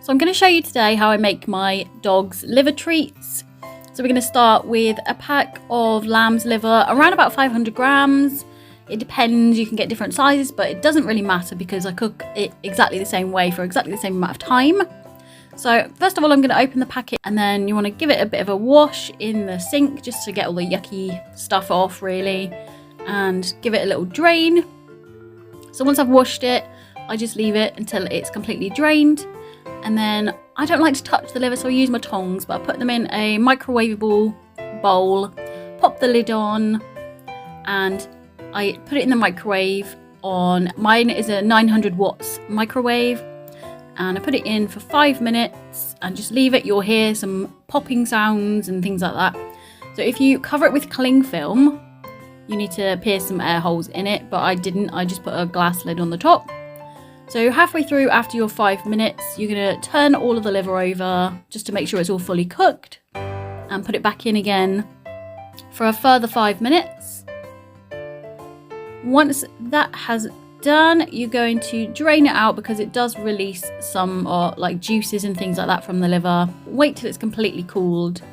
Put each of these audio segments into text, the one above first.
So I'm going to show you today how I make my dog's liver treats. So we're going to start with a pack of lamb's liver, around about 500 grams. It depends, you can get different sizes, but it doesn't really matter because I cook it exactly the same way for exactly the same amount of time. So first of all, I'm going to open the packet, and then you want to give it a bit of a wash in the sink just to get all the yucky stuff off really, and give it a little drain. So once I've washed it, I just leave it until it's completely drained. And then I don't like to touch the liver, so I use my tongs, but I put them in a microwavable bowl, pop the lid on, and I put it in the microwave on, mine is a 900 watts microwave, and I put it in for 5 minutes and just leave it. You'll hear some popping sounds and things like that. So if you cover it with cling film, you need to pierce some air holes in it, but I didn't, I just put a glass lid on the top. So halfway through, after your 5 minutes, you're going to turn all of the liver over just to make sure it's all fully cooked, and put it back in again for a further 5 minutes. Once that has done, you're going to drain it out because it does release some like juices and things like that from the liver. Wait till it's completely cooled,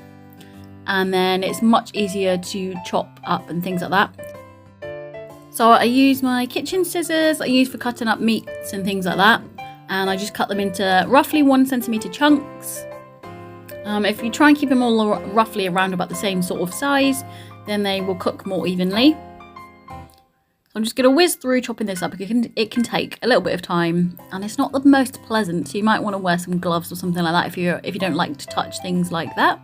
and then it's much easier to chop up and things like that. So I use my kitchen scissors, I use for cutting up meats and things like that, and I just cut them into roughly 1 centimetre chunks. If you try and keep them all roughly around about the same sort of size, then they will cook more evenly. So I'm just going to whiz through chopping this up. It can take a little bit of time, and it's not the most pleasant, so you might want to wear some gloves or something like that if you don't like to touch things like that.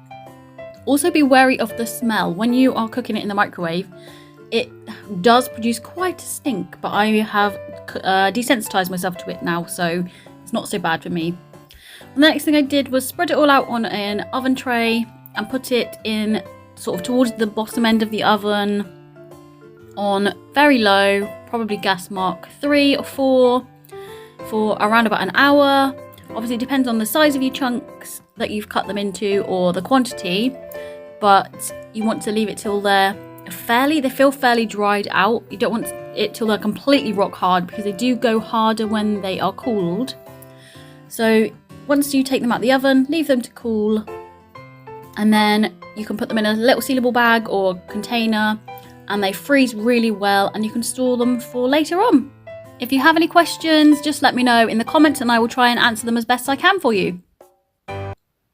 Also be wary of the smell. When you are cooking it in the microwave, it does produce quite a stink, but I have desensitized myself to it now, so it's not so bad for me. The next thing I did was spread it all out on an oven tray and put it in sort of towards the bottom end of the oven on very low, probably gas mark 3 or 4, for around about an hour. Obviously it depends on the size of your chunks that you've cut them into or the quantity, but you want to leave it till they feel fairly dried out. You don't want it till they're completely rock hard, because they do go harder when they are cooled. So once you take them out of the oven, leave them to cool, and then you can put them in a little sealable bag or container, and they freeze really well, and you can store them for later on. If you have any questions, just let me know in the comments and I will try and answer them as best I can for you.